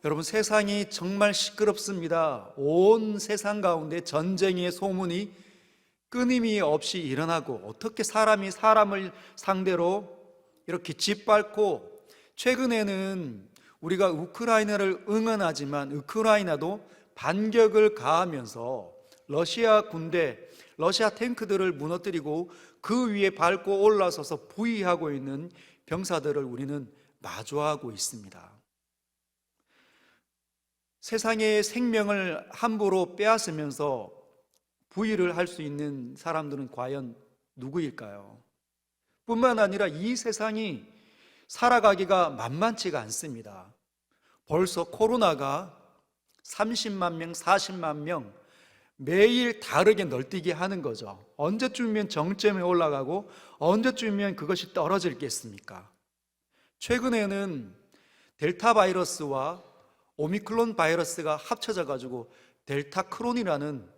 여러분, 세상이 정말 시끄럽습니다. 온 세상 가운데 전쟁의 소문이 끊임이 없이 일어나고, 어떻게 사람이 사람을 상대로 이렇게 짓밟고, 최근에는 우리가 우크라이나를 응원하지만 우크라이나도 반격을 가하면서 러시아 군대, 러시아 탱크들을 무너뜨리고 그 위에 밟고 올라서서 부위하고 있는 병사들을 우리는 마주하고 있습니다. 세상의 생명을 함부로 빼앗으면서 부의를 할 수 있는 사람들은 과연 누구일까요? 뿐만 아니라 이 세상이 살아가기가 만만치가 않습니다. 벌써 코로나가 30만 명, 40만 명 매일 다르게 널뛰게 하는 거죠. 언제쯤이면 정점에 올라가고 언제쯤이면 그것이 떨어지겠습니까? 최근에는 델타 바이러스와 오미크론 바이러스가 합쳐져 가지고 델타 크론이라는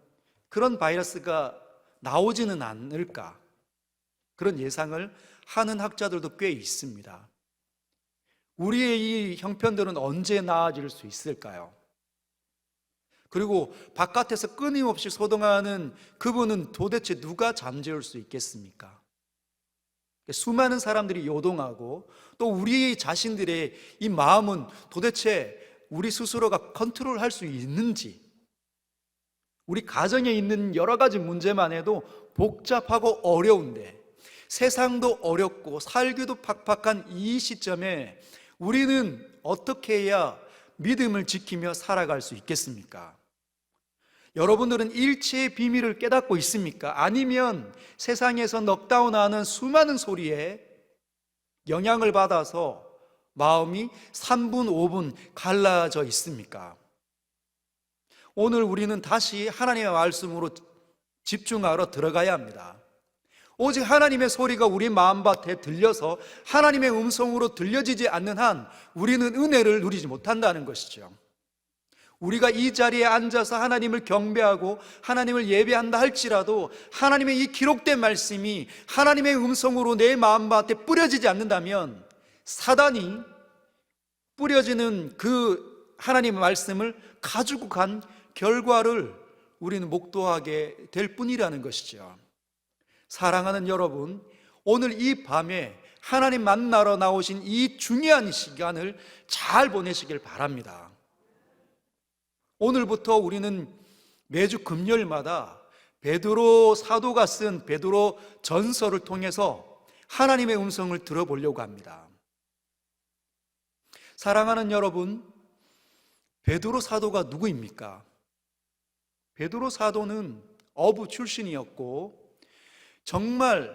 그런 바이러스가 나오지는 않을까, 그런 예상을 하는 학자들도 꽤 있습니다. 우리의 이 형편들은 언제 나아질 수 있을까요? 그리고 바깥에서 끊임없이 소동하는 그분은 도대체 누가 잠재울 수 있겠습니까? 수많은 사람들이 요동하고, 또 우리 자신들의 이 마음은 도대체 우리 스스로가 컨트롤할 수 있는지, 우리 가정에 있는 여러 가지 문제만 해도 복잡하고 어려운데, 세상도 어렵고 살기도 팍팍한 이 시점에 우리는 어떻게 해야 믿음을 지키며 살아갈 수 있겠습니까? 여러분들은 일체의 비밀을 깨닫고 있습니까? 아니면 세상에서 넉다운하는 수많은 소리에 영향을 받아서 마음이 3분, 5분 갈라져 있습니까? 오늘 우리는 다시 하나님의 말씀으로 집중하러 들어가야 합니다. 오직 하나님의 소리가 우리 마음밭에 들려서 하나님의 음성으로 들려지지 않는 한 우리는 은혜를 누리지 못한다는 것이죠. 우리가 이 자리에 앉아서 하나님을 경배하고 하나님을 예배한다 할지라도 하나님의 이 기록된 말씀이 하나님의 음성으로 내 마음밭에 뿌려지지 않는다면 사단이 뿌려지는 그 하나님의 말씀을 가지고 간 결과를 우리는 목도하게 될 뿐이라는 것이죠. 사랑하는 여러분, 오늘 이 밤에 하나님 만나러 나오신 이 중요한 시간을 잘 보내시길 바랍니다. 오늘부터 우리는 매주 금요일마다 베드로 사도가 쓴 베드로 전서를 통해서 하나님의 음성을 들어보려고 합니다. 사랑하는 여러분, 베드로 사도가 누구입니까? 베드로 사도는 어부 출신이었고, 정말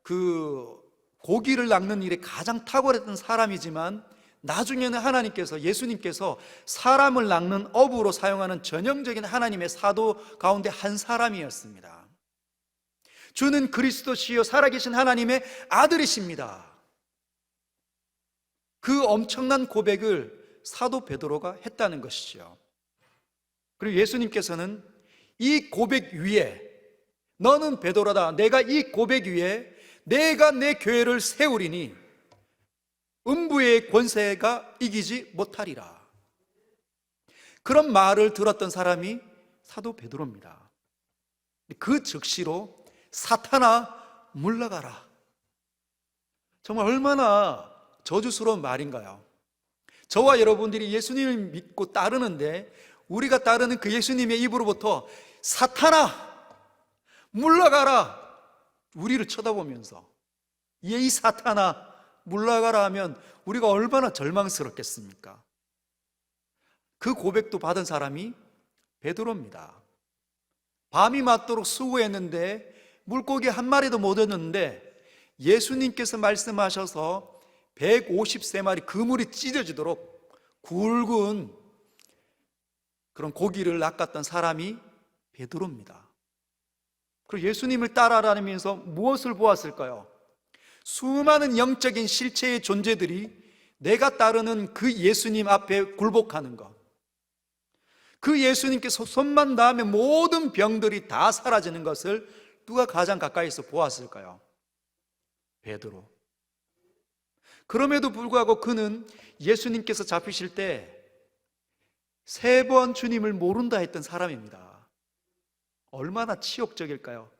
그 고기를 낚는 일에 가장 탁월했던 사람이지만, 나중에는 하나님께서, 예수님께서 사람을 낚는 어부로 사용하는 전형적인 하나님의 사도 가운데 한 사람이었습니다. 주는 그리스도시요 살아계신 하나님의 아들이십니다. 그 엄청난 고백을 사도 베드로가 했다는 것이죠. 그리고 예수님께서는 이 고백 위에, 너는 베드로다, 내가 이 고백 위에 내가 내 교회를 세우리니 음부의 권세가 이기지 못하리라, 그런 말을 들었던 사람이 사도 베드로입니다. 그 즉시로 사탄아 물러가라, 정말 얼마나 저주스러운 말인가요? 저와 여러분들이 예수님을 믿고 따르는데 우리가 따르는 그 예수님의 입으로부터 사탄아 물러가라, 우리를 쳐다보면서 이 사탄아 물러가라 하면 우리가 얼마나 절망스럽겠습니까? 그 고백도 받은 사람이 베드로입니다. 밤이 맞도록 수고했는데 물고기 한 마리도 못 얻었는데 예수님께서 말씀하셔서 150세마리 그물이 찢어지도록 굵은 그런 고기를 낚았던 사람이 베드로입니다. 그리고 예수님을 따라다니면서 무엇을 보았을까요? 수많은 영적인 실체의 존재들이 내가 따르는 그 예수님 앞에 굴복하는 것, 그 예수님께서 손만 닿으면 모든 병들이 다 사라지는 것을 누가 가장 가까이서 보았을까요? 베드로. 그럼에도 불구하고 그는 예수님께서 잡히실 때 3번 주님을 모른다 했던 사람입니다. 얼마나 치욕적일까요?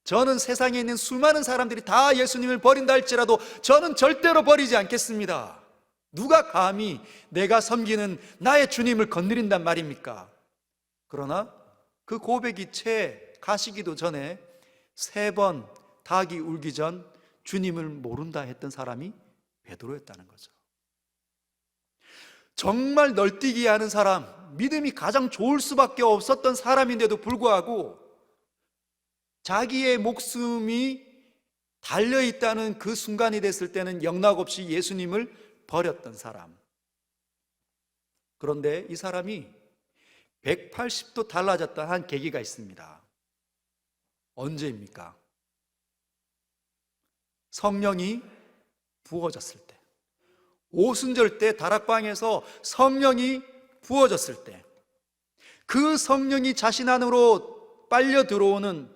저는 세상에 있는 수많은 사람들이 다 예수님을 버린다 할지라도 저는 절대로 버리지 않겠습니다. 누가 감히 내가 섬기는 나의 주님을 건드린단 말입니까? 그러나 그 고백이 채 가시기도 전에 3번 닭이 울기 전 주님을 모른다 했던 사람이 베드로였다는 거죠. 정말 널뛰기 하는 사람, 믿음이 가장 좋을 수밖에 없었던 사람인데도 불구하고 자기의 목숨이 달려있다는 그 순간이 됐을 때는 영락없이 예수님을 버렸던 사람. 그런데 이 사람이 180도 달라졌던 한 계기가 있습니다. 언제입니까? 성령이 부어졌을 때, 오순절 때 다락방에서 성령이 부어졌을 때, 그 성령이 자신 안으로 빨려 들어오는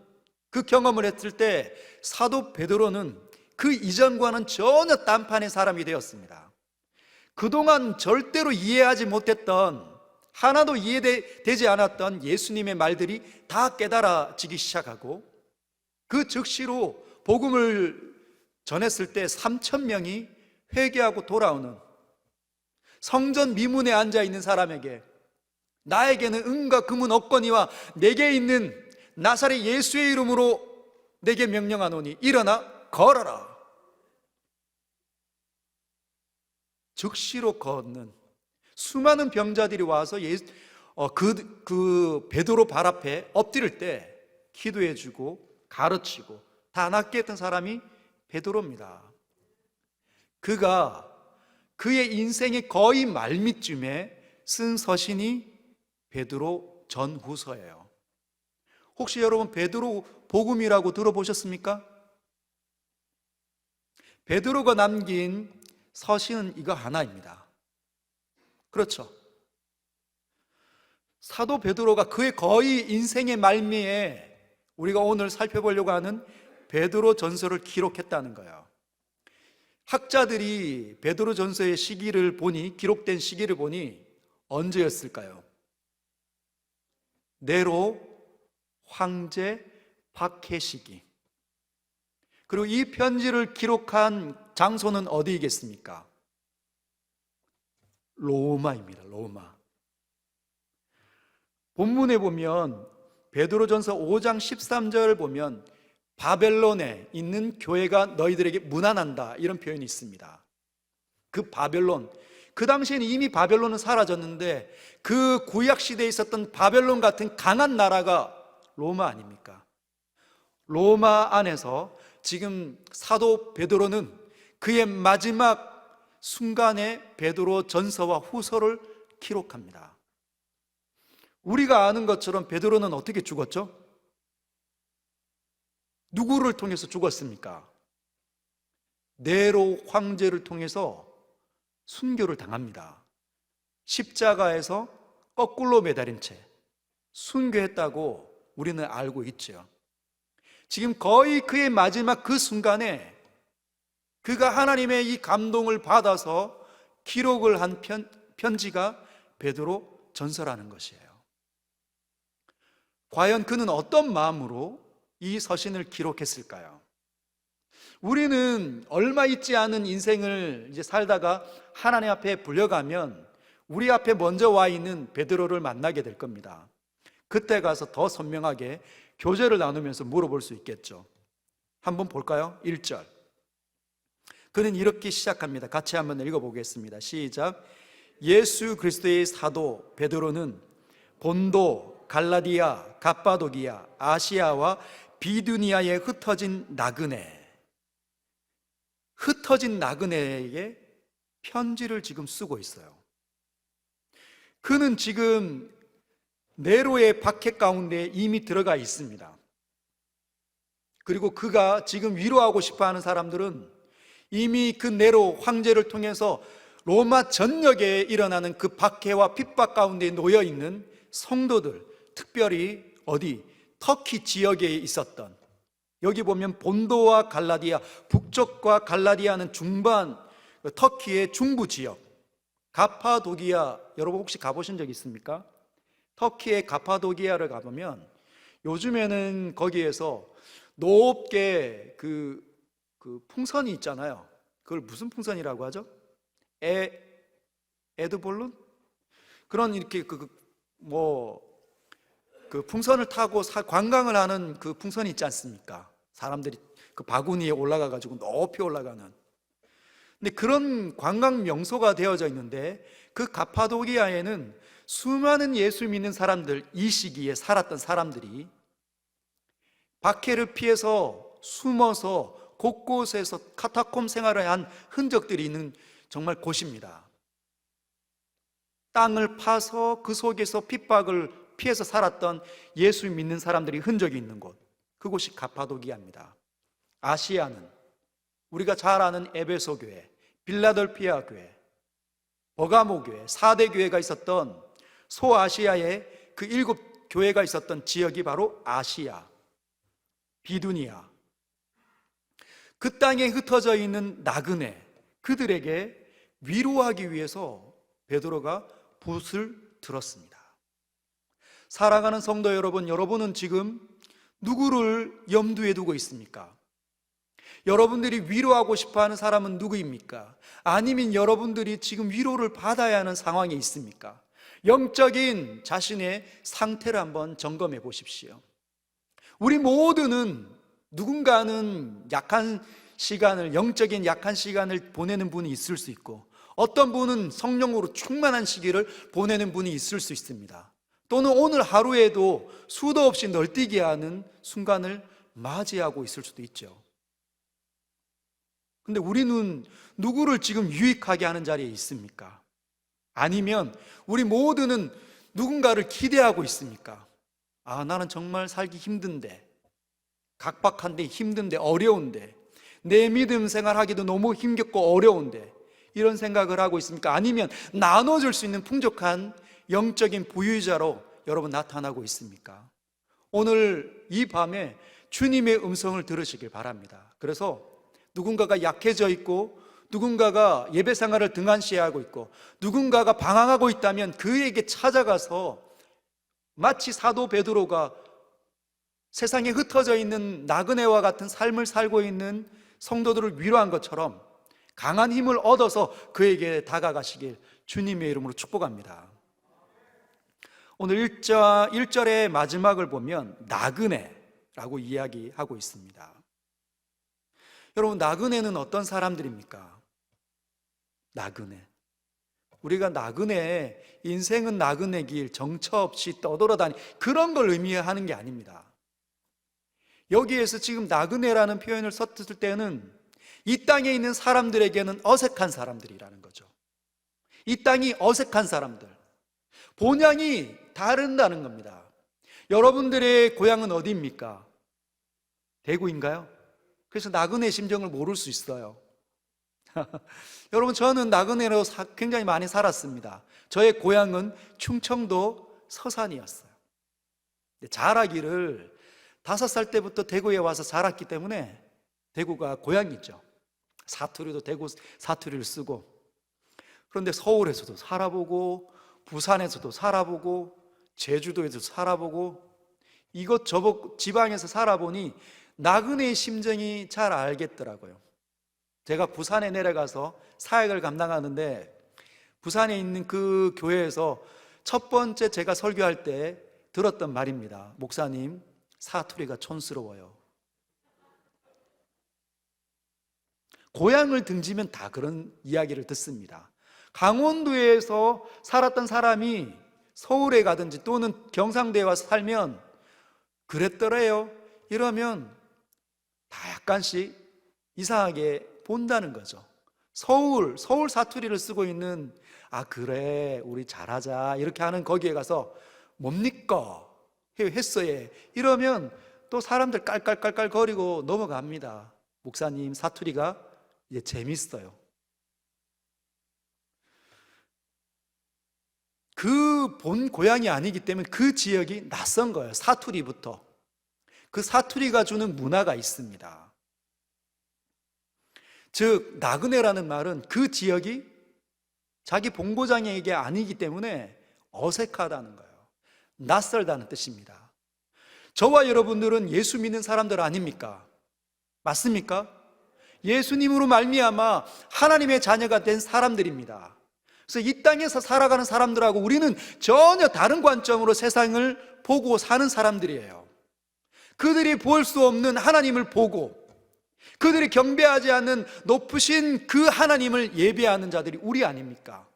그 경험을 했을 때 사도 베드로는 그 이전과는 전혀 딴판의 사람이 되었습니다. 그동안 절대로 이해하지 못했던, 하나도 이해되지 않았던 예수님의 말들이 다 깨달아지기 시작하고, 그 즉시로 복음을 전했을 때 3,000명이 회개하고 돌아오는, 성전 미문에 앉아있는 사람에게 나에게는 은과 금은 없거니와 내게 있는 나사렛 예수의 이름으로 내게 명령하노니 일어나 걸어라. 즉시로 걷는 수많은 병자들이 와서 그 베드로 발 앞에 엎드릴 때 기도해주고 가르치고 다 낫게 했던 사람이 베드로입니다. 그가 그의 인생의 거의 말미쯤에 쓴 서신이 베드로 전후서예요. 혹시 여러분 베드로 복음이라고 들어보셨습니까? 베드로가 남긴 서신은 이거 하나입니다. 그렇죠. 사도 베드로가 그의 거의 인생의 말미에 우리가 오늘 살펴보려고 하는 베드로 전서를 기록했다는 거예요. 학자들이 베드로 전서의 시기를 보니, 기록된 시기를 보니 언제였을까요? 네로 황제 박해 시기. 그리고 이 편지를 기록한 장소는 어디이겠습니까? 로마입니다. 로마. 본문에 보면 베드로전서 5장 13절을 보면 바벨론에 있는 교회가 너희들에게 문안한다, 이런 표현이 있습니다. 그 바벨론, 그 당시에는 이미 바벨론은 사라졌는데 그 구약 시대에 있었던 바벨론 같은 강한 나라가 로마 아닙니까? 로마 안에서 지금 사도 베드로는 그의 마지막 순간에 베드로 전서와 후서를 기록합니다. 우리가 아는 것처럼 베드로는 어떻게 죽었죠? 누구를 통해서 죽었습니까? 네로 황제를 통해서 순교를 당합니다. 십자가에서 거꾸로 매달린 채 순교했다고 우리는 알고 있죠. 지금 거의 그의 마지막 그 순간에 그가 하나님의 이 감동을 받아서 기록을 한 편지가 베드로 전서라는 것이에요. 과연 그는 어떤 마음으로 이 서신을 기록했을까요? 우리는 얼마 있지 않은 인생을 이제 살다가 하나님 앞에 불려가면 우리 앞에 먼저 와 있는 베드로를 만나게 될 겁니다. 그때 가서 더 선명하게 교제를 나누면서 물어볼 수 있겠죠. 한번 볼까요? 1절. 그는 이렇게 시작합니다. 같이 한번 읽어보겠습니다. 시작. 예수 그리스도의 사도 베드로는 본도, 갈라디아, 갑바도기아, 아시아와 비두니아에 흩어진 나그네에게 편지를 지금 쓰고 있어요. 그는 지금 네로의 박해 가운데 이미 들어가 있습니다. 그리고 그가 지금 위로하고 싶어하는 사람들은 이미 그 네로 황제를 통해서 로마 전역에 일어나는 그 박해와 핍박 가운데 놓여 있는 성도들, 특별히 어디? 터키 지역에 있었던, 여기 보면 본도와 갈라디아, 북쪽과 갈라디아는 중반, 터키의 중부 지역, 가파도기아, 여러분 혹시 가보신 적 있습니까? 터키의 가파도기아를 가보면 요즘에는 거기에서 높게 그 풍선이 있잖아요. 그걸 무슨 풍선이라고 하죠? 에드볼룬? 그런 이렇게 그 풍선을 타고 관광을 하는 그 풍선이 있지 않습니까? 사람들이 그 바구니에 올라가 가지고 높이 올라가는. 근데 그런 관광 명소가 되어져 있는데 그 가파도기아에는 수많은 예수 믿는 사람들, 이 시기에 살았던 사람들이 박해를 피해서 숨어서 곳곳에서 카타콤 생활을 한 흔적들이 있는 정말 곳입니다. 땅을 파서 그 속에서 핍박을 피해서 살았던 예수 믿는 사람들이 흔적이 있는 곳, 그곳이 가파도기아입니다. 아시아는 우리가 잘 아는 에베소 교회, 빌라델피아 교회, 버가모 교회, 4대 교회가 있었던 소아시아의 그 7교회가 있었던 지역이 바로 아시아, 비두니아. 그 땅에 흩어져 있는 나그네, 그들에게 위로하기 위해서 베드로가 붓을 들었습니다. 사랑하는 성도 여러분, 여러분은 지금 누구를 염두에 두고 있습니까? 여러분들이 위로하고 싶어하는 사람은 누구입니까? 아니면 여러분들이 지금 위로를 받아야 하는 상황에 있습니까? 영적인 자신의 상태를 한번 점검해 보십시오. 우리 모두는 누군가는 약한 시간을, 영적인 약한 시간을 보내는 분이 있을 수 있고, 어떤 분은 성령으로 충만한 시기를 보내는 분이 있을 수 있습니다. 또는 오늘 하루에도 수도 없이 널뛰게 하는 순간을 맞이하고 있을 수도 있죠. 근데 우리는 누구를 지금 유익하게 하는 자리에 있습니까? 아니면 우리 모두는 누군가를 기대하고 있습니까? 아, 나는 정말 살기 힘든데, 각박한데, 힘든데, 어려운데, 내 믿음 생활하기도 너무 힘겹고 어려운데, 이런 생각을 하고 있습니까? 아니면 나눠줄 수 있는 풍족한 영적인 부유자로 여러분 나타나고 있습니까? 오늘 이 밤에 주님의 음성을 들으시길 바랍니다. 그래서 누군가가 약해져 있고, 누군가가 예배 생활을 등한시하고 있고, 누군가가 방황하고 있다면 그에게 찾아가서 마치 사도 베드로가 세상에 흩어져 있는 나그네와 같은 삶을 살고 있는 성도들을 위로한 것처럼 강한 힘을 얻어서 그에게 다가가시길 주님의 이름으로 축복합니다. 오늘 1절의 마지막을 보면 나그네라고 이야기하고 있습니다. 여러분, 나그네는 어떤 사람들입니까? 나그네. 우리가 나그네, 인생은 나그네 길, 정처 없이 떠돌아다니, 그런 걸 의미하는 게 아닙니다. 여기에서 지금 나그네라는 표현을 썼을 때는 이 땅에 있는 사람들에게는 어색한 사람들이라는 거죠. 이 땅이 어색한 사람들, 본향이 다른다는 겁니다. 여러분들의 고향은 어디입니까? 대구인가요? 그래서 나그네 심정을 모를 수 있어요. 여러분, 저는 나그네로 굉장히 많이 살았습니다. 저의 고향은 충청도 서산이었어요. 자라기를 5살 때부터 대구에 와서 자랐기 때문에 대구가 고향이죠. 사투리도 대구 사투리를 쓰고, 그런데 서울에서도 살아보고, 부산에서도 살아보고, 제주도에서 살아보고, 이것저것 지방에서 살아보니 나그네의 심정이 잘 알겠더라고요. 제가 부산에 내려가서 사역을 감당하는데, 부산에 있는 그 교회에서 첫 번째 제가 설교할 때 들었던 말입니다. 목사님, 사투리가 촌스러워요. 고향을 등지면 다 그런 이야기를 듣습니다. 강원도에서 살았던 사람이 서울에 가든지 또는 경상도에 와서 살면 그랬더래요, 이러면 다 약간씩 이상하게 본다는 거죠. 서울 사투리를 쓰고 있는, 아 그래 우리 잘하자 이렇게 하는 거기에 가서 뭡니까? 했어요. 이러면 또 사람들 깔깔깔깔 거리고 넘어갑니다. 목사님, 사투리가 이제 재밌어요. 그 본 고향이 아니기 때문에 그 지역이 낯선 거예요. 사투리부터. 그 사투리가 주는 문화가 있습니다. 즉 나그네라는 말은 그 지역이 자기 본고장에게 아니기 때문에 어색하다는 거예요. 낯설다는 뜻입니다. 저와 여러분들은 예수 믿는 사람들 아닙니까? 맞습니까? 예수님으로 말미암아 하나님의 자녀가 된 사람들입니다. 그래서 이 땅에서 살아가는 사람들하고 우리는 전혀 다른 관점으로 세상을 보고 사는 사람들이에요. 그들이 볼 수 없는 하나님을 보고 그들이 경배하지 않는 높으신 그 하나님을 예배하는 자들이 우리 아닙니까?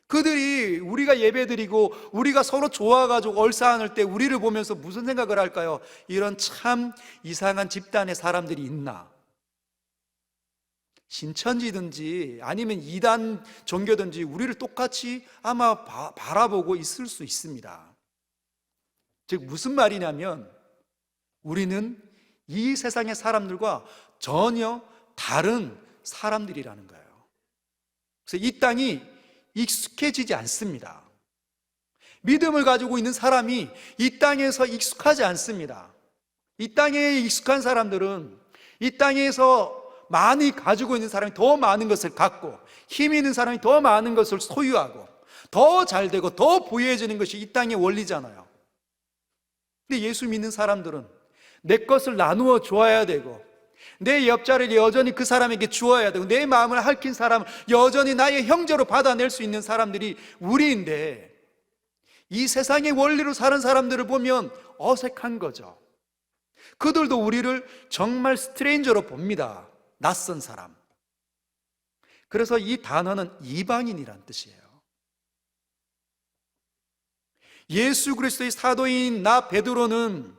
그들이 우리가 예배드리고 우리가 서로 좋아가지고 얼싸안을 때 우리를 보면서 무슨 생각을 할까요? 이런 참 이상한 집단의 사람들이 있나? 신천지든지 아니면 이단 종교든지 우리를 똑같이 아마 바라보고 있을 수 있습니다. 즉 무슨 말이냐면 우리는 이 세상의 사람들과 전혀 다른 사람들이라는 거예요. 그래서 이 땅이 익숙해지지 않습니다. 믿음을 가지고 있는 사람이 이 땅에서 익숙하지 않습니다. 이 땅에 익숙한 사람들은 이 땅에서 많이 가지고 있는 사람이 더 많은 것을 갖고 힘 있는 사람이 더 많은 것을 소유하고 더 잘되고 더 부유해지는 것이 이 땅의 원리잖아요. 근데 예수 믿는 사람들은 내 것을 나누어 주어야 되고 내 옆자리를 여전히 그 사람에게 주어야 되고 내 마음을 핥힌 사람을 여전히 나의 형제로 받아낼 수 있는 사람들이 우리인데 이 세상의 원리로 사는 사람들을 보면 어색한 거죠. 그들도 우리를 정말 스트레인저로 봅니다. 낯선 사람. 그래서 이 단어는 이방인이란 뜻이에요. 예수 그리스도의 사도인 나 베드로는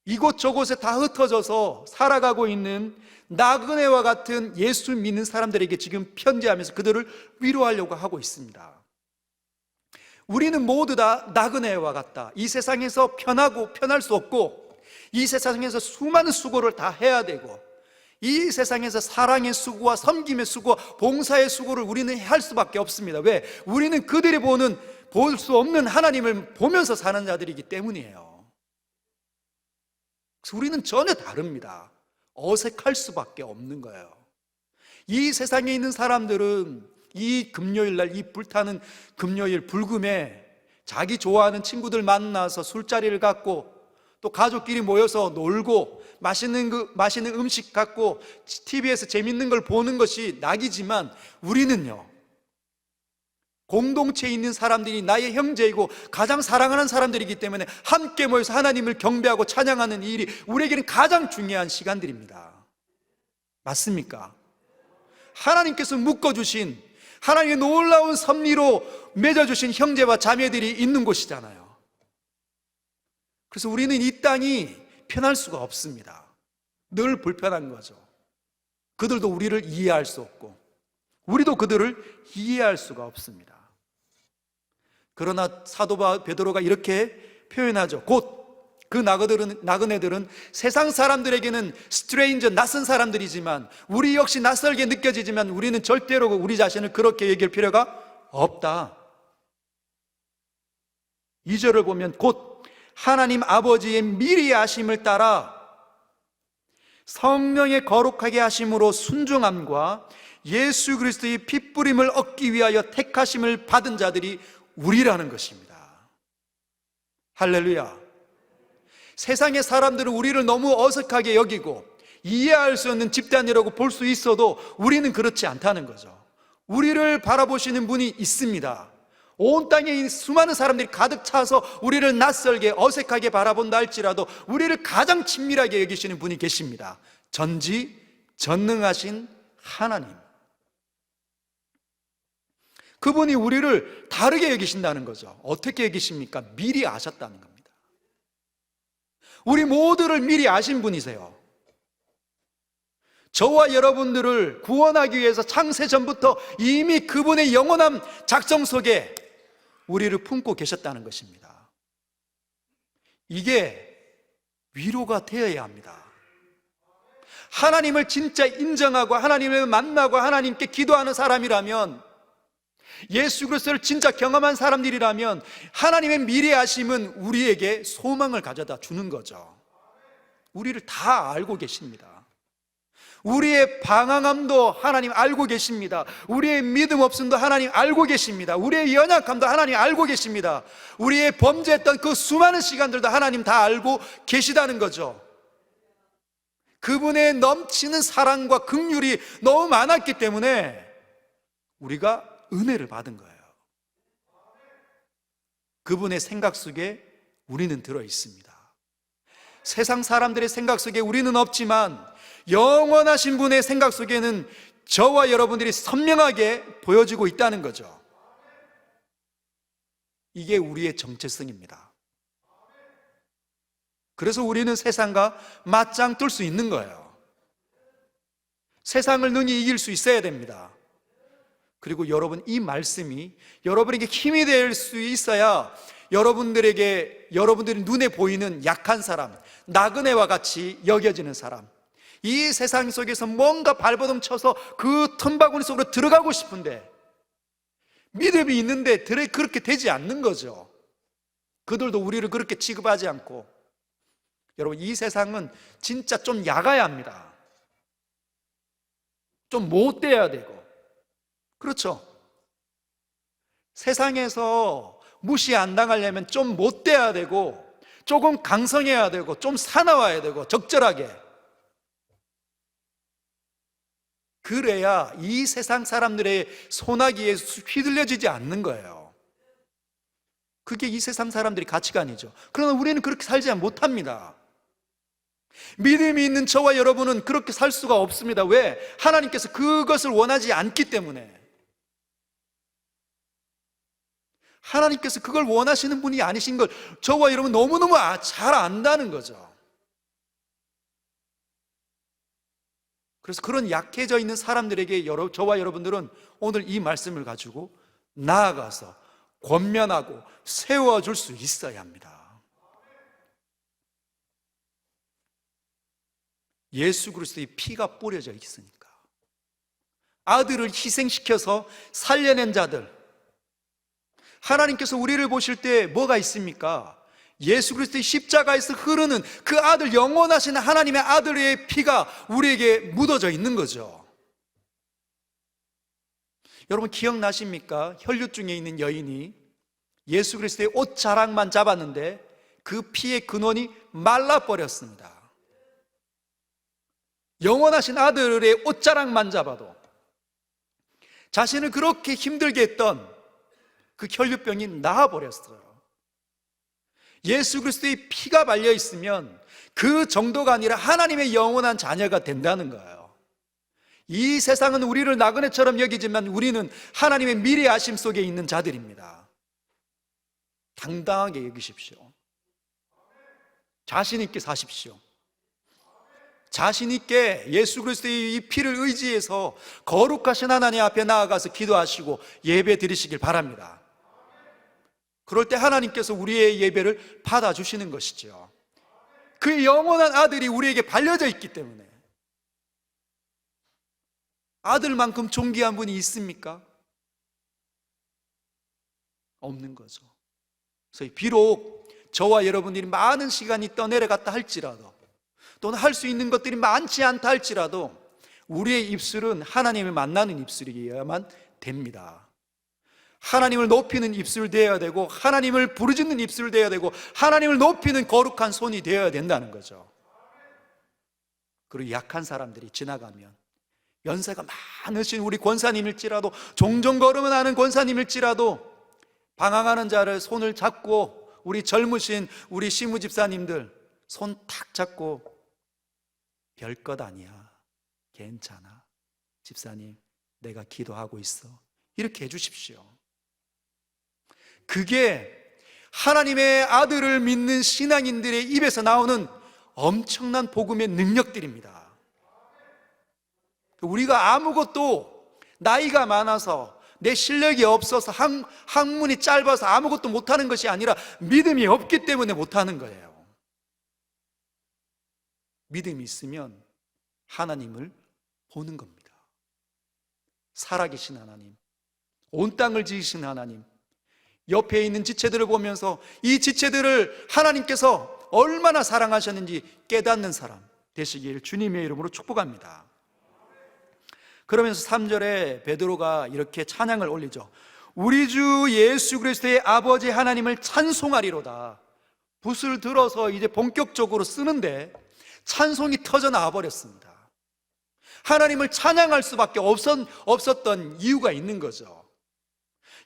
이곳저곳에 다 흩어져서 살아가고 있는 나그네와 같은 예수 믿는 사람들에게 지금 편지하면서 그들을 위로하려고 하고 있습니다. 우리는 모두 다 나그네와 같다. 이 세상에서 편하고 편할 수 없고 이 세상에서 수많은 수고를 다 해야 되고 이 세상에서 사랑의 수고와 섬김의 수고와 봉사의 수고를 우리는 할 수밖에 없습니다. 왜? 우리는 그들이 볼 수 없는 하나님을 보면서 사는 자들이기 때문이에요. 그래서 우리는 전혀 다릅니다. 어색할 수밖에 없는 거예요. 이 세상에 있는 사람들은 이 금요일날, 이 불타는 금요일 불금에 자기 좋아하는 친구들 만나서 술자리를 갖고 또 가족끼리 모여서 놀고 맛있는 음식 갖고 TV에서 재밌는 걸 보는 것이 낙이지만 우리는요, 공동체에 있는 사람들이 나의 형제이고 가장 사랑하는 사람들이기 때문에 함께 모여서 하나님을 경배하고 찬양하는 이 일이 우리에게는 가장 중요한 시간들입니다. 맞습니까? 하나님께서 묶어주신 하나님의 놀라운 섭리로 맺어주신 형제와 자매들이 있는 곳이잖아요. 그래서 우리는 이 땅이 편할 수가 없습니다. 늘 불편한 거죠. 그들도 우리를 이해할 수 없고 우리도 그들을 이해할 수가 없습니다. 그러나 사도 베드로가 이렇게 표현하죠. 곧 그 나그네들은 세상 사람들에게는 스트레인저, 낯선 사람들이지만 우리 역시 낯설게 느껴지지만 우리는 절대로 우리 자신을 그렇게 얘기할 필요가 없다. 2절을 보면 곧 하나님 아버지의 미리 아심을 따라 성령의 거룩하게 하심으로 순종함과 예수 그리스도의 핏부림을 얻기 위하여 택하심을 받은 자들이 우리라는 것입니다. 할렐루야. 세상의 사람들은 우리를 너무 어색하게 여기고 이해할 수 없는 집단이라고 볼 수 있어도 우리는 그렇지 않다는 거죠. 우리를 바라보시는 분이 있습니다. 온 땅에 있는 수많은 사람들이 가득 차서 우리를 낯설게 어색하게 바라본다 할지라도 우리를 가장 친밀하게 여기시는 분이 계십니다. 전지전능하신 하나님. 그분이 우리를 다르게 여기신다는 거죠. 어떻게 여기십니까? 미리 아셨다는 겁니다. 우리 모두를 미리 아신 분이세요. 저와 여러분들을 구원하기 위해서 창세 전부터 이미 그분의 영원한 작정 속에 우리를 품고 계셨다는 것입니다. 이게 위로가 되어야 합니다. 하나님을 진짜 인정하고 하나님을 만나고 하나님께 기도하는 사람이라면, 예수 그리스도를 진짜 경험한 사람들이라면 하나님의 미리 아심은 우리에게 소망을 가져다 주는 거죠. 우리를 다 알고 계십니다. 우리의 방황함도 하나님 알고 계십니다. 우리의 믿음 없음도 하나님 알고 계십니다. 우리의 연약함도 하나님 알고 계십니다. 우리의 범죄했던 그 수많은 시간들도 하나님 다 알고 계시다는 거죠. 그분의 넘치는 사랑과 긍휼이 너무 많았기 때문에 우리가 은혜를 받은 거예요. 그분의 생각 속에 우리는 들어 있습니다. 세상 사람들의 생각 속에 우리는 없지만 영원하신 분의 생각 속에는 저와 여러분들이 선명하게 보여지고 있다는 거죠. 이게 우리의 정체성입니다. 그래서 우리는 세상과 맞짱 뜰 수 있는 거예요. 세상을 능히 이길 수 있어야 됩니다. 그리고 여러분, 이 말씀이 여러분에게 힘이 될 수 있어야 여러분들이 눈에 보이는 약한 사람, 나그네와 같이 여겨지는 사람, 이 세상 속에서 뭔가 발버둥 쳐서 그 틈바구니 속으로 들어가고 싶은데 믿음이 있는데 그렇게 되지 않는 거죠. 그들도 우리를 그렇게 취급하지 않고. 여러분, 이 세상은 진짜 좀 약아야 합니다. 좀 못돼야 되고. 그렇죠? 세상에서 무시 안 당하려면 좀 못돼야 되고, 조금 강성해야 되고, 좀 사나워야 되고, 적절하게. 그래야 이 세상 사람들의 소나기에 휘둘려지지 않는 거예요. 그게 이 세상 사람들의 가치관이죠. 그러나 우리는 그렇게 살지 못합니다. 믿음이 있는 저와 여러분은 그렇게 살 수가 없습니다. 왜? 하나님께서 그것을 원하지 않기 때문에. 하나님께서 그걸 원하시는 분이 아니신 걸 저와 여러분 너무너무 잘 안다는 거죠. 그래서 그런 약해져 있는 사람들에게 저와 여러분들은 오늘 이 말씀을 가지고 나아가서 권면하고 세워줄 수 있어야 합니다. 예수 그리스도의 피가 뿌려져 있으니까. 아들을 희생시켜서 살려낸 자들, 하나님께서 우리를 보실 때 뭐가 있습니까? 예수 그리스도의 십자가에서 흐르는 그 아들, 영원하신 하나님의 아들의 피가 우리에게 묻어져 있는 거죠. 여러분 기억나십니까? 혈류증에 있는 여인이 예수 그리스도의 옷자락만 잡았는데 그 피의 근원이 말라버렸습니다. 영원하신 아들의 옷자락만 잡아도 자신을 그렇게 힘들게 했던 그 혈류병이 나아버렸어요. 예수 그리스도의 피가 발려 있으면 그 정도가 아니라 하나님의 영원한 자녀가 된다는 거예요. 이 세상은 우리를 나그네처럼 여기지만 우리는 하나님의 미래하심 속에 있는 자들입니다. 당당하게 여기십시오. 자신 있게 사십시오. 자신 있게 예수 그리스도의 이 피를 의지해서 거룩하신 하나님 앞에 나아가서 기도하시고 예배 드리시길 바랍니다. 그럴 때 하나님께서 우리의 예배를 받아주시는 것이죠. 그 영원한 아들이 우리에게 발려져 있기 때문에. 아들만큼 존귀한 분이 있습니까? 없는 거죠. 그래서 비록 저와 여러분들이 많은 시간이 떠내려갔다 할지라도, 또는 할 수 있는 것들이 많지 않다 할지라도 우리의 입술은 하나님을 만나는 입술이어야만 됩니다. 하나님을 높이는 입술 되어야 되고, 하나님을 부르짖는 입술 되어야 되고, 하나님을 높이는 거룩한 손이 되어야 된다는 거죠. 그리고 약한 사람들이 지나가면 연세가 많으신 우리 권사님일지라도, 종종 걸으면 하는 권사님일지라도 방황하는 자를 손을 잡고, 우리 젊으신 우리 시무집사님들 손 탁 잡고, 별것 아니야, 괜찮아, 집사님 내가 기도하고 있어, 이렇게 해주십시오. 그게 하나님의 아들을 믿는 신앙인들의 입에서 나오는 엄청난 복음의 능력들입니다. 우리가 아무것도, 나이가 많아서 내 실력이 없어서 학문이 짧아서 아무것도 못하는 것이 아니라 믿음이 없기 때문에 못하는 거예요. 믿음이 있으면 하나님을 보는 겁니다. 살아계신 하나님, 온 땅을 지으신 하나님, 옆에 있는 지체들을 보면서 이 지체들을 하나님께서 얼마나 사랑하셨는지 깨닫는 사람 되시길 주님의 이름으로 축복합니다. 그러면서 3절에 베드로가 이렇게 찬양을 올리죠. 우리 주 예수 그리스도의 아버지 하나님을 찬송하리로다. 붓을 들어서 이제 본격적으로 쓰는데 찬송이 터져 나와 버렸습니다. 하나님을 찬양할 수밖에 없었던 이유가 있는 거죠.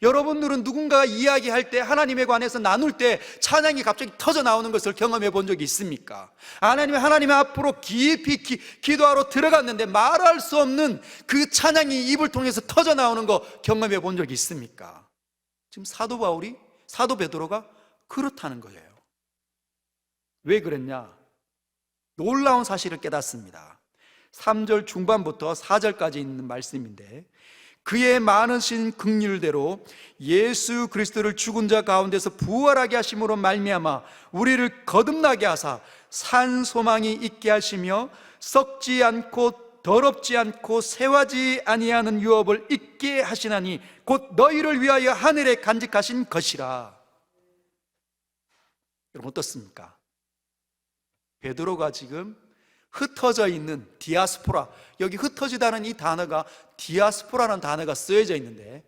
여러분들은 누군가가 이야기할 때, 하나님에 관해서 나눌 때 찬양이 갑자기 터져 나오는 것을 경험해 본 적이 있습니까? 하나님 앞으로 깊이 기도하러 들어갔는데 말할 수 없는 그 찬양이 입을 통해서 터져 나오는 거 경험해 본 적이 있습니까? 지금 사도 베드로가 그렇다는 거예요. 왜 그랬냐? 놀라운 사실을 깨닫습니다. 3절 중반부터 4절까지 있는 말씀인데, 그의 많으신 긍휼대로 예수 그리스도를 죽은 자 가운데서 부활하게 하심으로 말미암아 우리를 거듭나게 하사 산 소망이 있게 하시며 썩지 않고 더럽지 않고 새하지 아니하는 유업을 있게 하시나니 곧 너희를 위하여 하늘에 간직하신 것이라. 여러분 어떻습니까? 베드로가 지금 흩어져 있는 디아스포라, 여기 흩어지다는 이 단어가 디아스포라는 단어가 쓰여져 있는데,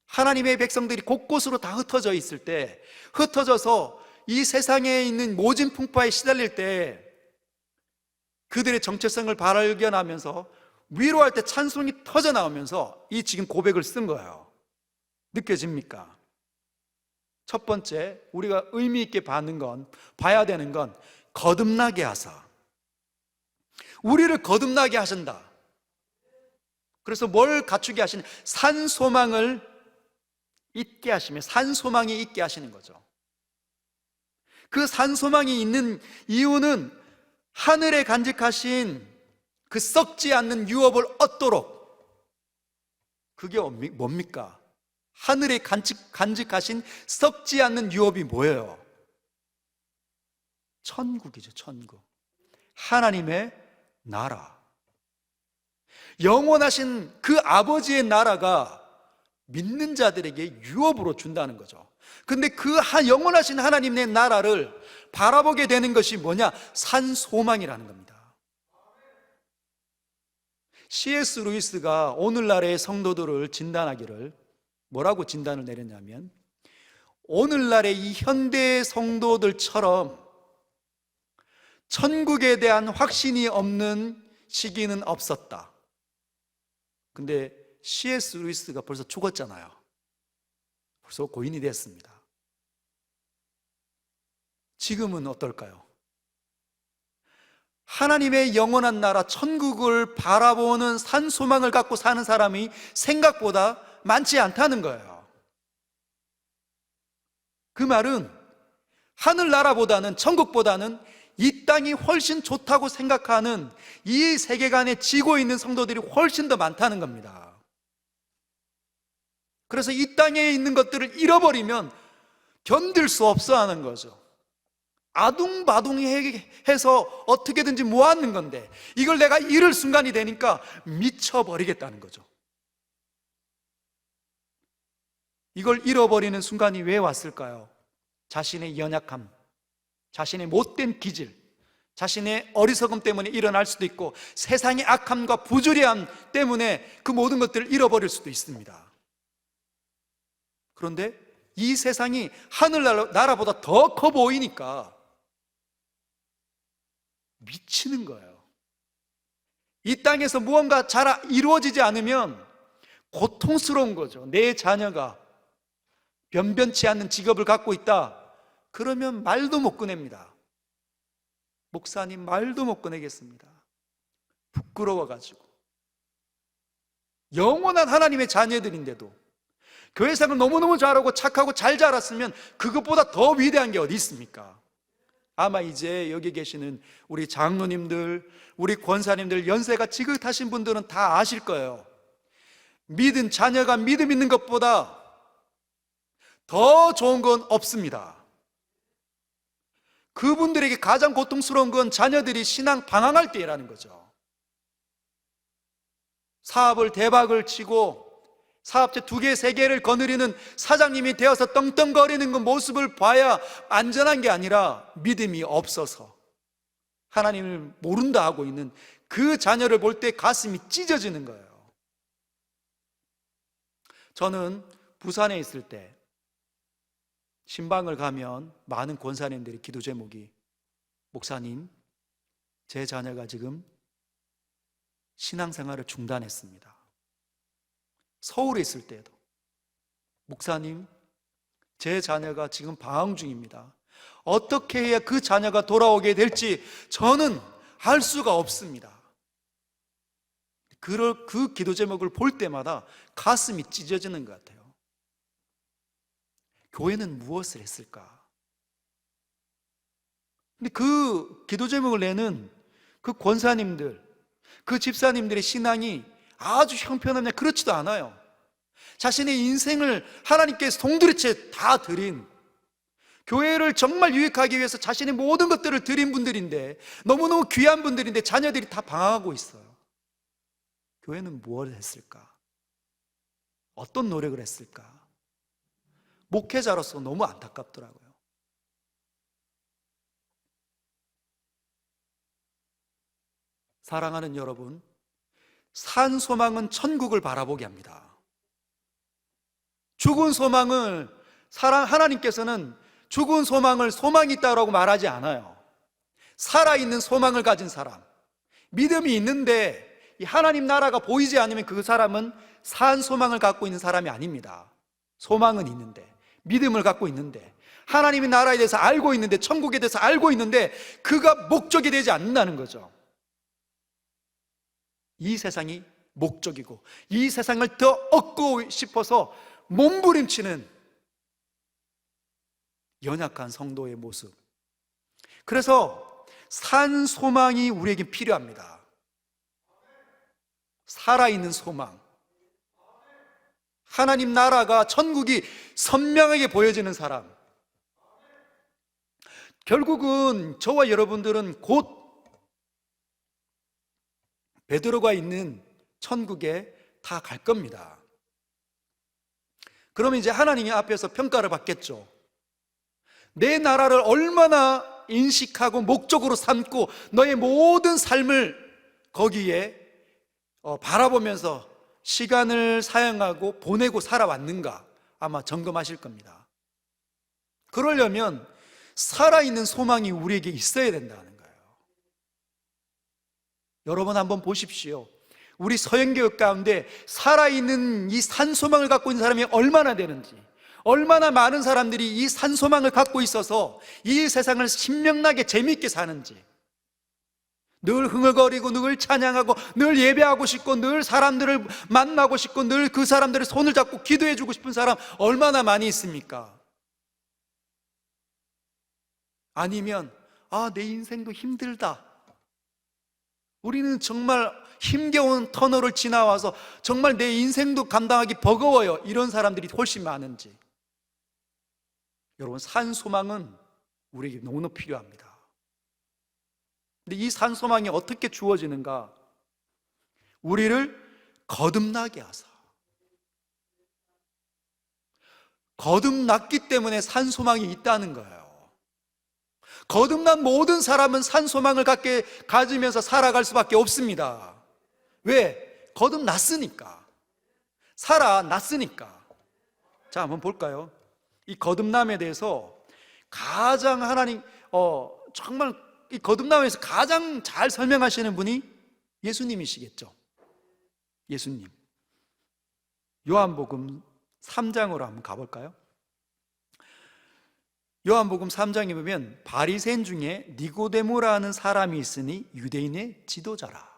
하나님의 백성들이 곳곳으로 다 흩어져 있을 때, 흩어져서 이 세상에 있는 모진 풍파에 시달릴 때 그들의 정체성을 발견하면서 위로할 때 찬송이 터져 나오면서 이 지금 고백을 쓴 거예요. 느껴집니까? 첫 번째, 우리가 의미 있게 봐야 되는 건 거듭나게 하사, 우리를 거듭나게 하신다. 그래서 뭘 갖추게 하시는? 산 소망을 있게 하시며, 산 소망이 있게 하시는 거죠. 그 산 소망이 있는 이유는 하늘에 간직하신 그 썩지 않는 유업을 얻도록. 그게 뭡니까? 하늘에 간직하신 썩지 않는 유업이 뭐예요? 천국이죠. 천국. 하나님의 나라, 영원하신 그 아버지의 나라가 믿는 자들에게 유업으로 준다는 거죠. 근데 그 영원하신 하나님의 나라를 바라보게 되는 것이 뭐냐? 산 소망이라는 겁니다. C.S. 루이스가 오늘날의 성도들을 진단하기를 뭐라고 진단을 내렸냐면, 오늘날의 이 현대 성도들처럼 천국에 대한 확신이 없는 시기는 없었다. 근데 C.S. 루이스가 벌써 죽었잖아요. 벌써 고인이 됐습니다. 지금은 어떨까요? 하나님의 영원한 나라 천국을 바라보는 산 소망을 갖고 사는 사람이 생각보다 많지 않다는 거예요. 그 말은 하늘나라보다는, 천국보다는 이 땅이 훨씬 좋다고 생각하는 이 세계관에 지고 있는 성도들이 훨씬 더 많다는 겁니다. 그래서 이 땅에 있는 것들을 잃어버리면 견딜 수 없어 하는 거죠. 아둥바둥해서 어떻게든지 모았는 건데 이걸 내가 잃을 순간이 되니까 미쳐버리겠다는 거죠. 이걸 잃어버리는 순간이 왜 왔을까요? 자신의 연약함, 자신의 못된 기질, 자신의 어리석음 때문에 일어날 수도 있고, 세상의 악함과 부조리함 때문에 그 모든 것들을 잃어버릴 수도 있습니다. 그런데 이 세상이 하늘나라보다 더 커 보이니까 미치는 거예요. 이 땅에서 무언가 잘 이루어지지 않으면 고통스러운 거죠. 내 자녀가 변변치 않는 직업을 갖고 있다, 그러면 말도 못 꺼냅니다. 목사님, 말도 못 꺼내겠습니다. 부끄러워가지고. 영원한 하나님의 자녀들인데도 교회생활 너무너무 잘하고 착하고 잘 자랐으면 그것보다 더 위대한 게 어디 있습니까? 아마 이제 여기 계시는 우리 장로님들, 우리 권사님들, 연세가 지긋하신 분들은 다 아실 거예요. 믿은 자녀가 믿음 있는 것보다 더 좋은 건 없습니다. 그분들에게 가장 고통스러운 건 자녀들이 신앙 방황할 때라는 거죠. 사업을 대박을 치고 사업체 2개, 3개를 거느리는 사장님이 되어서 떵떵거리는 그 모습을 봐야 안전한 게 아니라 믿음이 없어서 하나님을 모른다 하고 있는 그 자녀를 볼 때 가슴이 찢어지는 거예요. 저는 부산에 있을 때 신방을 가면 많은 권사님들이 기도 제목이, 목사님, 제 자녀가 지금 신앙생활을 중단했습니다. 서울에 있을 때에도, 목사님, 제 자녀가 지금 방황 중입니다. 어떻게 해야 그 자녀가 돌아오게 될지 저는 알 수가 없습니다. 그 기도 제목을 볼 때마다 가슴이 찢어지는 것 같아요. 교회는 무엇을 했을까? 근데 그 기도 제목을 내는 그 권사님들, 그 집사님들의 신앙이 아주 형편없냐, 그렇지도 않아요. 자신의 인생을 하나님께 송두리째 다 드린, 교회를 정말 유익하기 위해서 자신의 모든 것들을 드린 분들인데, 너무너무 귀한 분들인데 자녀들이 다 방황하고 있어요. 교회는 무엇을 했을까? 어떤 노력을 했을까? 목회자로서 너무 안타깝더라고요. 사랑하는 여러분, 산 소망은 천국을 바라보게 합니다. 죽은 소망을, 하나님께서는 죽은 소망을 소망이 있다고 말하지 않아요. 살아있는 소망을 가진 사람, 믿음이 있는데 이 하나님 나라가 보이지 않으면 그 사람은 산 소망을 갖고 있는 사람이 아닙니다. 소망은 있는데, 믿음을 갖고 있는데, 하나님의 나라에 대해서 알고 있는데, 천국에 대해서 알고 있는데 그가 목적이 되지 않는다는 거죠. 이 세상이 목적이고 이 세상을 더 얻고 싶어서 몸부림치는 연약한 성도의 모습. 그래서 산 소망이 우리에게 필요합니다. 살아있는 소망, 하나님 나라가, 천국이 선명하게 보여지는 사람. 결국은 저와 여러분들은 곧 베드로가 있는 천국에 다 갈 겁니다. 그러면 이제 하나님의 앞에서 평가를 받겠죠. 내 나라를 얼마나 인식하고 목적으로 삼고 너의 모든 삶을 거기에 바라보면서 시간을 사용하고 보내고 살아왔는가, 아마 점검하실 겁니다. 그러려면 살아있는 소망이 우리에게 있어야 된다는 거예요. 여러분 한번 보십시오. 우리 서영교육 가운데 살아있는 이 산소망을 갖고 있는 사람이 얼마나 되는지, 얼마나 많은 사람들이 이 산소망을 갖고 있어서 이 세상을 신명나게 재미있게 사는지, 늘 흥얼거리고 늘 찬양하고 늘 예배하고 싶고 늘 사람들을 만나고 싶고 늘 그 사람들의 손을 잡고 기도해 주고 싶은 사람 얼마나 많이 있습니까? 아니면 내 인생도 힘들다, 우리는 정말 힘겨운 터널을 지나와서 정말 내 인생도 감당하기 버거워요, 이런 사람들이 훨씬 많은지. 여러분, 산소망은 우리에게 너무나 필요합니다. 근데 이 산소망이 어떻게 주어지는가? 우리를 거듭나게 하사, 거듭났기 때문에 산소망이 있다는 거예요. 거듭난 모든 사람은 산소망을 가지면서 살아갈 수밖에 없습니다. 왜? 거듭났으니까, 살아났으니까. 자, 한번 볼까요? 이 거듭남에 대해서 가장 정말 이 거듭남에서 가장 잘 설명하시는 분이 예수님이시겠죠. 예수님. 요한복음 3장으로 한번 가볼까요? 요한복음 3장에 보면 바리새인 중에 니고데모라는 사람이 있으니 유대인의 지도자라.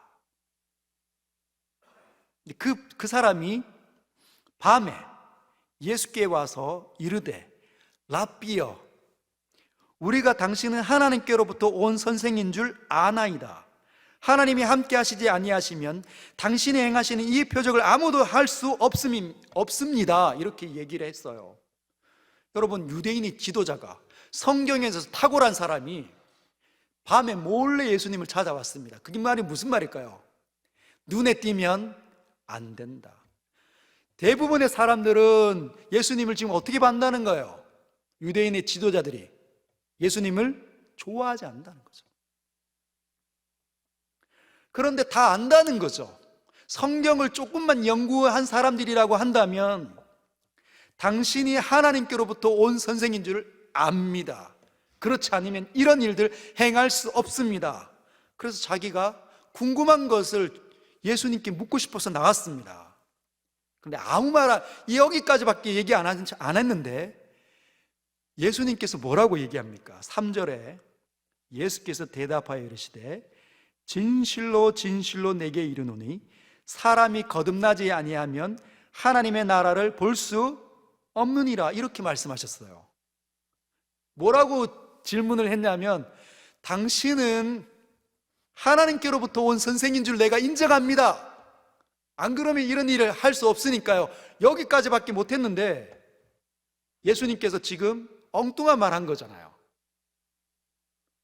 그 사람이 밤에 예수께 와서 이르되, 랍비여, 우리가 당신은 하나님께로부터 온 선생인 줄 아나이다. 하나님이 함께 하시지 아니하시면 당신이 행하시는 이 표적을 아무도 할 수 없습니다. 이렇게 얘기를 했어요. 여러분, 유대인의 지도자가, 성경에서 탁월한 사람이 밤에 몰래 예수님을 찾아왔습니다. 그게 말이 무슨 말일까요? 눈에 띄면 안 된다. 대부분의 사람들은 예수님을 지금 어떻게 봤다는 거예요? 유대인의 지도자들이 예수님을 좋아하지 않는다는 거죠. 그런데 다 안다는 거죠. 성경을 조금만 연구한 사람들이라고 한다면 당신이 하나님께로부터 온 선생인 줄 압니다. 그렇지 않으면 이런 일들 행할 수 없습니다. 그래서 자기가 궁금한 것을 예수님께 묻고 싶어서 나왔습니다. 그런데 아무 말 여기까지밖에 얘기 안 했는데 예수님께서 뭐라고 얘기합니까? 3절에 예수께서 대답하여 이르시되 진실로 진실로 내게 이르노니 사람이 거듭나지 아니하면 하나님의 나라를 볼 수 없느니라, 이렇게 말씀하셨어요. 뭐라고 질문을 했냐면 당신은 하나님께로부터 온 선생인 줄 내가 인정합니다. 안 그러면 이런 일을 할 수 없으니까요. 여기까지밖에 못했는데 예수님께서 지금 엉뚱한 말 한 거잖아요.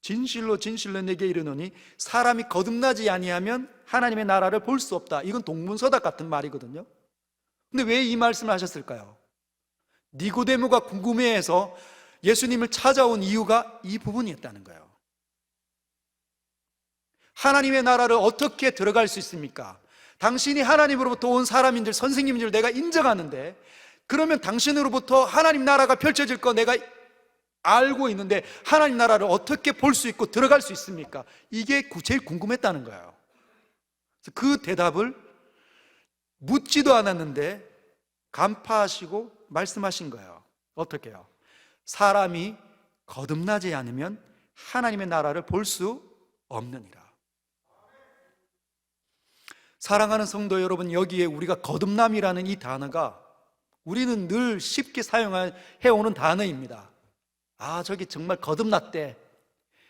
진실로 진실로 내게 이르노니 사람이 거듭나지 아니하면 하나님의 나라를 볼 수 없다. 이건 동문서답 같은 말이거든요. 근데 왜 이 말씀을 하셨을까요? 니고데모가 궁금해해서 예수님을 찾아온 이유가 이 부분이었다는 거예요. 하나님의 나라를 어떻게 들어갈 수 있습니까? 당신이 하나님으로부터 온 사람인 줄, 선생님인 줄 내가 인정하는데, 그러면 당신으로부터 하나님 나라가 펼쳐질 거 내가 알고 있는데 하나님 나라를 어떻게 볼 수 있고 들어갈 수 있습니까? 이게 제일 궁금했다는 거예요. 그 대답을 묻지도 않았는데 간파하시고 말씀하신 거예요. 어떻게 해요? 사람이 거듭나지 않으면 하나님의 나라를 볼 수 없느니라. 사랑하는 성도 여러분, 여기에 우리가 거듭남이라는 이 단어가 우리는 늘 쉽게 사용해오는 단어입니다. 아, 저기 정말 거듭났대.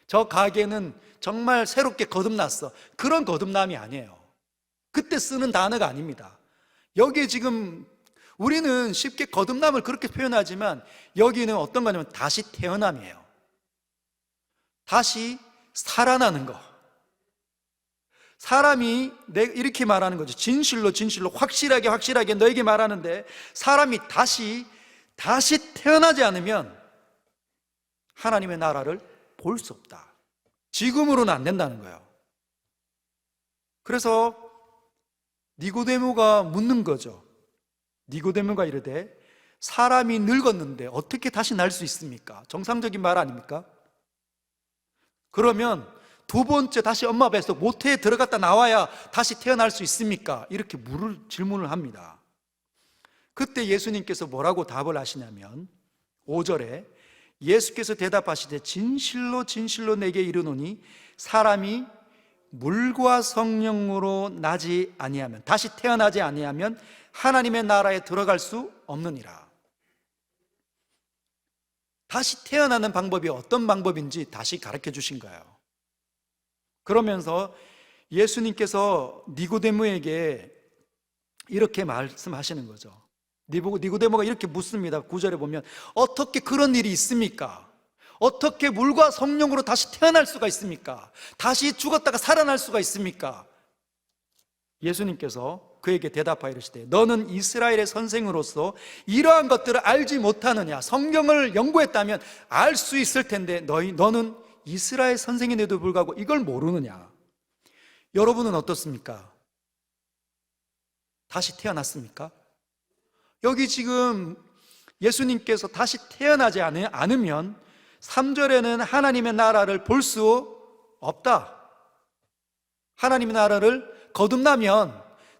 저 가게는 정말 새롭게 거듭났어. 그런 거듭남이 아니에요. 그때 쓰는 단어가 아닙니다. 여기에 지금 우리는 쉽게 거듭남을 그렇게 표현하지만 여기는 어떤 거냐면 다시 태어남이에요. 다시 살아나는 거. 사람이 이렇게 말하는 거죠. 진실로 진실로 확실하게 너에게 말하는데, 사람이 다시 태어나지 않으면 하나님의 나라를 볼 수 없다. 지금으로는 안 된다는 거예요. 그래서 니고데모가 묻는 거죠. 니고데모가 이르되 사람이 늙었는데 어떻게 다시 날 수 있습니까? 정상적인 말 아닙니까? 그러면 두 번째 다시 엄마 뱃속 모태에 들어갔다 나와야 다시 태어날 수 있습니까? 이렇게 질문을 합니다. 그때 예수님께서 뭐라고 답을 하시냐면 5절에 예수께서 대답하시되 진실로 진실로 내게 이르노니 사람이 물과 성령으로 나지 아니하면, 다시 태어나지 아니하면 하나님의 나라에 들어갈 수 없느니라. 다시 태어나는 방법이 어떤 방법인지 다시 가르쳐 주신 거예요. 그러면서 예수님께서 니고데모에게 이렇게 말씀하시는 거죠. 니고데모가 이렇게 묻습니다. 9절에 보면 어떻게 그런 일이 있습니까? 어떻게 물과 성령으로 다시 태어날 수가 있습니까? 다시 죽었다가 살아날 수가 있습니까? 예수님께서 그에게 대답하여 이르시되 너는 이스라엘의 선생으로서 이러한 것들을 알지 못하느냐? 성경을 연구했다면 알 수 있을 텐데 너는 이스라엘 선생인데도 불구하고 이걸 모르느냐? 여러분은 어떻습니까? 다시 태어났습니까? 여기 지금 예수님께서 다시 태어나지 않으면 3절에는 하나님의 나라를 볼 수 없다. 하나님의 나라를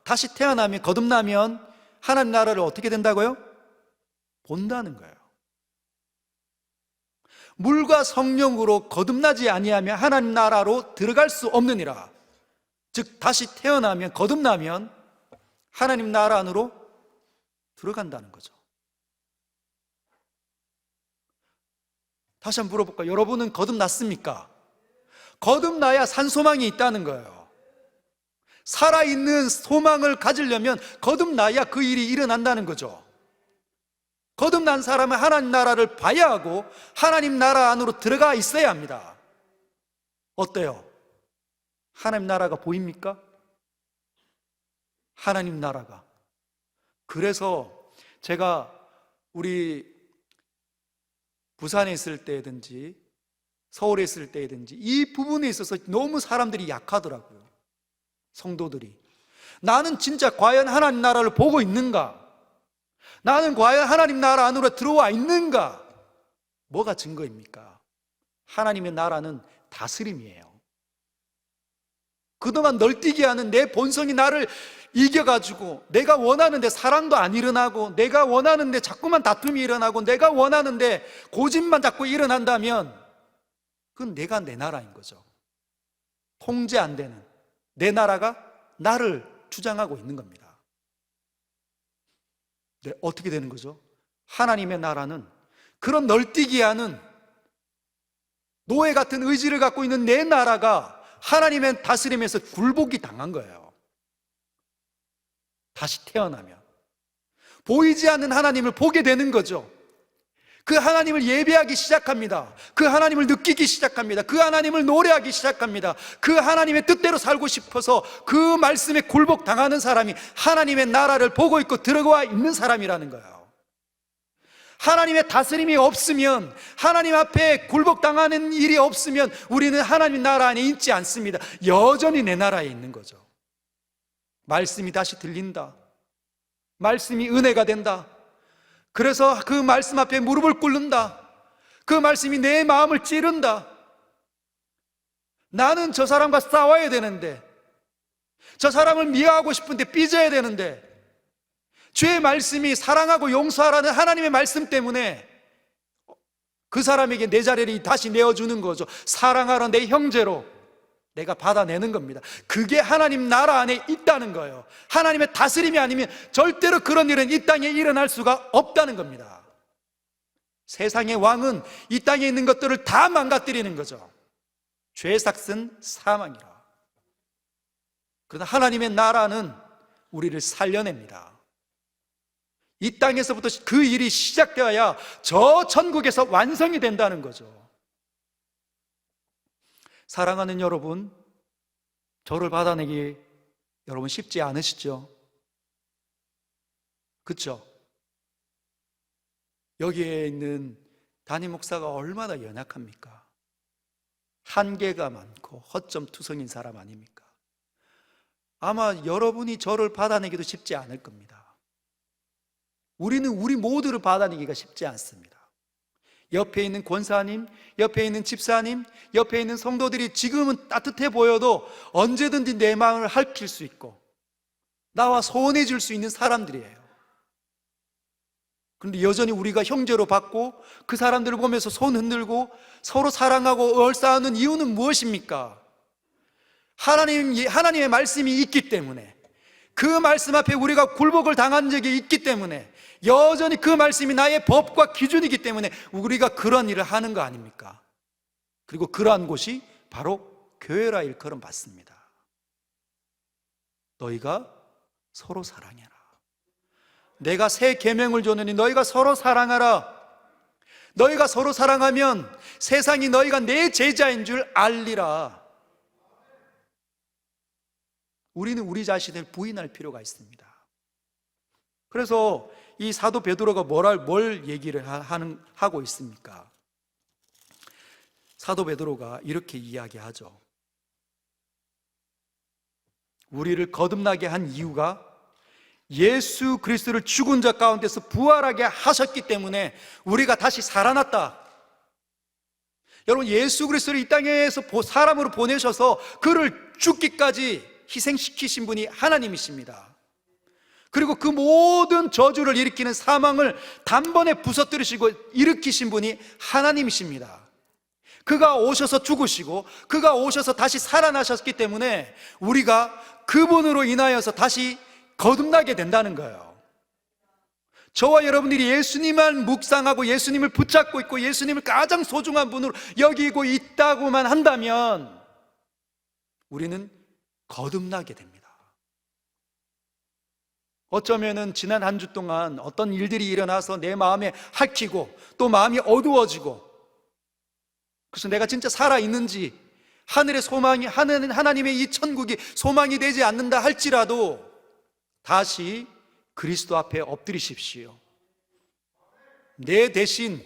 다시 태어나면 거듭나면 하나님 나라를 어떻게 된다고요? 본다는 거예요. 물과 성령으로 거듭나지 아니하면 하나님 나라로 들어갈 수 없느니라. 즉 다시 태어나면, 거듭나면 하나님 나라 안으로 들어간다는 거죠. 다시 한번 물어볼까요? 여러분은 거듭났습니까? 거듭나야 산소망이 있다는 거예요. 살아있는 소망을 가지려면 거듭나야 그 일이 일어난다는 거죠. 거듭난 사람은 하나님 나라를 봐야 하고 하나님 나라 안으로 들어가 있어야 합니다. 어때요? 하나님 나라가 보입니까? 하나님 나라가. 그래서 제가 우리 부산에 있을 때든지 서울에 있을 때든지 이 부분에 있어서 너무 사람들이 약하더라고요. 성도들이 나는 진짜 과연 하나님 나라를 보고 있는가? 나는 과연 하나님 나라 안으로 들어와 있는가? 뭐가 증거입니까? 하나님의 나라는 다스림이에요. 그동안 널뛰게 하는 내 본성이 나를 이겨가지고 내가 원하는데 사랑도 안 일어나고, 내가 원하는데 자꾸만 다툼이 일어나고, 내가 원하는데 고집만 자꾸 일어난다면 그건 내가 내 나라인 거죠. 통제 안 되는 내 나라가 나를 주장하고 있는 겁니다. 네, 어떻게 되는 거죠? 하나님의 나라는 그런 널뛰게 하는 노예 같은 의지를 갖고 있는 내 나라가 하나님의 다스림에서 굴복이 당한 거예요. 다시 태어나면 보이지 않는 하나님을 보게 되는 거죠. 그 하나님을 예배하기 시작합니다. 그 하나님을 느끼기 시작합니다. 그 하나님을 노래하기 시작합니다. 그 하나님의 뜻대로 살고 싶어서 그 말씀에 굴복 당하는 사람이 하나님의 나라를 보고 있고 들어와 있는 사람이라는 거예요. 하나님의 다스림이 없으면, 하나님 앞에 굴복당하는 일이 없으면 우리는 하나님 나라 안에 있지 않습니다. 여전히 내 나라에 있는 거죠. 말씀이 다시 들린다. 말씀이 은혜가 된다. 그래서 그 말씀 앞에 무릎을 꿇는다. 그 말씀이 내 마음을 찌른다. 나는 저 사람과 싸워야 되는데, 저 사람을 미워하고 싶은데 삐져야 되는데, 주의 말씀이 사랑하고 용서하라는 하나님의 말씀 때문에 그 사람에게 내 자리를 다시 내어주는 거죠. 사랑하라 내 형제로 내가 받아내는 겁니다. 그게 하나님 나라 안에 있다는 거예요. 하나님의 다스림이 아니면 절대로 그런 일은 이 땅에 일어날 수가 없다는 겁니다. 세상의 왕은 이 땅에 있는 것들을 다 망가뜨리는 거죠. 죄의 삭은 사망이라. 그러나 하나님의 나라는 우리를 살려냅니다. 이 땅에서부터 그 일이 시작되어야 저 천국에서 완성이 된다는 거죠. 사랑하는 여러분, 저를 받아내기 여러분 쉽지 않으시죠? 그렇죠? 여기에 있는 담임 목사가 얼마나 연약합니까? 한계가 많고 허점투성인 사람 아닙니까? 아마 여러분이 저를 받아내기도 쉽지 않을 겁니다. 우리는 우리 모두를 받아내기가 쉽지 않습니다. 옆에 있는 권사님, 옆에 있는 집사님, 옆에 있는 성도들이 지금은 따뜻해 보여도 언제든지 내 마음을 핥힐 수 있고 나와 소원해 줄 수 있는 사람들이에요. 그런데 여전히 우리가 형제로 받고 그 사람들을 보면서 손 흔들고 서로 사랑하고 얼싸하는 이유는 무엇입니까? 하나님의 말씀이 있기 때문에, 그 말씀 앞에 우리가 굴복을 당한 적이 있기 때문에, 여전히 그 말씀이 나의 법과 기준이기 때문에 우리가 그런 일을 하는 거 아닙니까? 그리고 그러한 곳이 바로 교회라 일컬음 받습니다. 너희가 서로 사랑해라. 내가 새 계명을 줬느니 너희가 서로 사랑하라. 너희가 서로 사랑하면 세상이 너희가 내 제자인 줄 알리라. 우리는 우리 자신을 부인할 필요가 있습니다. 그래서 이 사도 베드로가 뭘 얘기를 하고 있습니까? 사도 베드로가 이렇게 이야기하죠. 우리를 거듭나게 한 이유가 예수 그리스도를 죽은 자 가운데서 부활하게 하셨기 때문에 우리가 다시 살아났다. 여러분, 예수 그리스도를 이 땅에서 사람으로 보내셔서 그를 죽기까지 희생시키신 분이 하나님이십니다. 그리고 그 모든 저주를 일으키는 사망을 단번에 부서뜨리시고 일으키신 분이 하나님이십니다. 그가 오셔서 죽으시고 그가 오셔서 다시 살아나셨기 때문에 우리가 그분으로 인하여서 다시 거듭나게 된다는 거예요. 저와 여러분들이 예수님만 묵상하고 예수님을 붙잡고 있고 예수님을 가장 소중한 분으로 여기고 있다고만 한다면 우리는 거듭나게 됩니다. 어쩌면은 지난 한 주 동안 어떤 일들이 일어나서 내 마음에 핥히고 또 마음이 어두워지고, 그래서 내가 진짜 살아있는지, 하늘의 소망이, 하나님의 이 천국이 소망이 되지 않는다 할지라도 다시 그리스도 앞에 엎드리십시오. 내 대신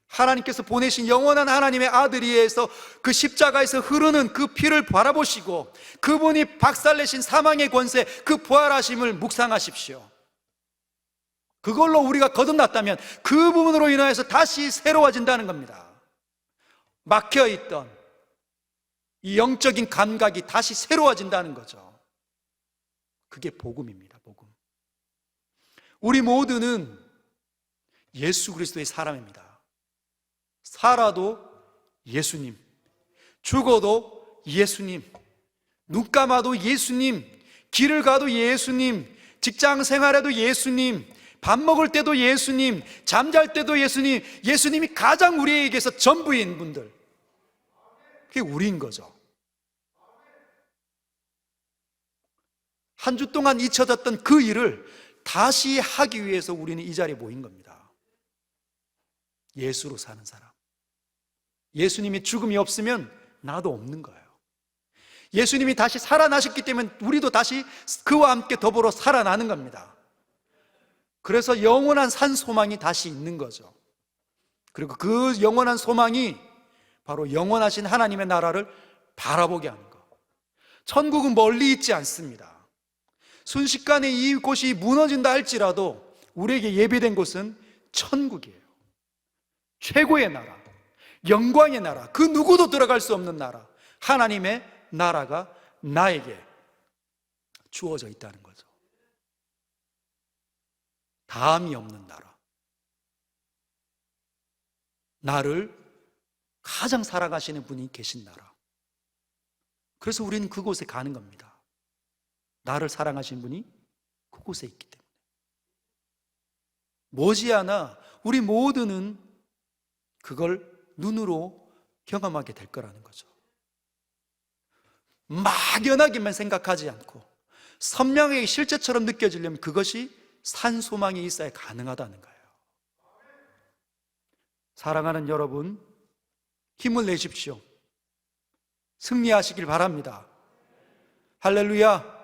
하나님께서 보내신 영원한 하나님의 아들에 의해서 그 십자가에서 흐르는 그 피를 바라보시고 그분이 박살내신 사망의 권세, 그 부활하심을 묵상하십시오. 그걸로 우리가 거듭났다면 그 부분으로 인하여서 다시 새로워진다는 겁니다. 막혀있던 이 영적인 감각이 다시 새로워진다는 거죠. 그게 복음입니다. 복음. 우리 모두는 예수 그리스도의 사람입니다. 살아도 예수님, 죽어도 예수님, 눈 감아도 예수님, 길을 가도 예수님, 직장 생활에도 예수님, 밥 먹을 때도 예수님, 잠잘 때도 예수님, 예수님이 가장 우리에게서 전부인 분들, 그게 우리인 거죠. 한 주 동안 잊혀졌던 그 일을 다시 하기 위해서 우리는 이 자리에 모인 겁니다. 예수로 사는 사람. 예수님이 죽음이 없으면 나도 없는 거예요. 예수님이 다시 살아나셨기 때문에 우리도 다시 그와 함께 더불어 살아나는 겁니다. 그래서 영원한 산 소망이 다시 있는 거죠. 그리고 그 영원한 소망이 바로 영원하신 하나님의 나라를 바라보게 하는 것. 천국은 멀리 있지 않습니다. 순식간에 이곳이 무너진다 할지라도 우리에게 예비된 곳은 천국이에요. 최고의 나라, 영광의 나라, 그 누구도 들어갈 수 없는 나라, 하나님의 나라가 나에게 주어져 있다는 거죠. 다함이 없는 나라, 나를 가장 사랑하시는 분이 계신 나라. 그래서 우리는 그곳에 가는 겁니다. 나를 사랑하신 분이 그곳에 있기 때문에. 머지않아 우리 모두는 그걸 눈으로 경험하게 될 거라는 거죠. 막연하게만 생각하지 않고 선명하게 실제처럼 느껴지려면 그것이 산소망이 있어야 가능하다는 거예요. 사랑하는 여러분, 힘을 내십시오. 승리하시길 바랍니다. 할렐루야.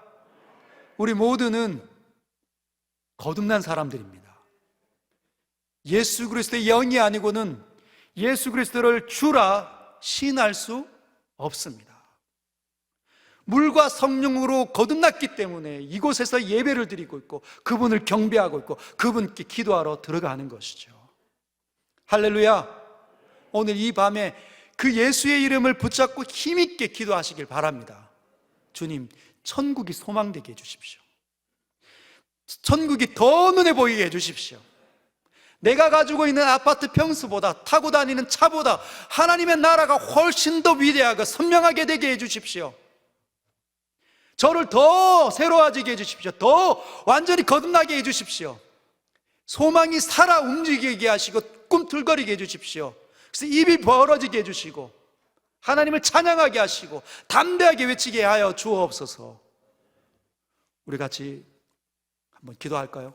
우리 모두는 거듭난 사람들입니다. 예수 그리스도의 영이 아니고는 예수 그리스도를 주라 시인할 수 없습니다. 물과 성령으로 거듭났기 때문에 이곳에서 예배를 드리고 있고 그분을 경배하고 있고 그분께 기도하러 들어가는 것이죠. 할렐루야. 오늘 이 밤에 그 예수의 이름을 붙잡고 힘있게 기도하시길 바랍니다. 주님, 천국이 소망되게 해주십시오. 천국이 더 눈에 보이게 해주십시오. 내가 가지고 있는 아파트 평수보다, 타고 다니는 차보다 하나님의 나라가 훨씬 더 위대하고 선명하게 되게 해주십시오. 저를 더 새로워지게 해주십시오. 더 완전히 거듭나게 해주십시오. 소망이 살아 움직이게 하시고 꿈틀거리게 해주십시오. 그래서 입이 벌어지게 해주시고 하나님을 찬양하게 하시고 담대하게 외치게 하여 주옵소서. 우리 같이 한번 기도할까요?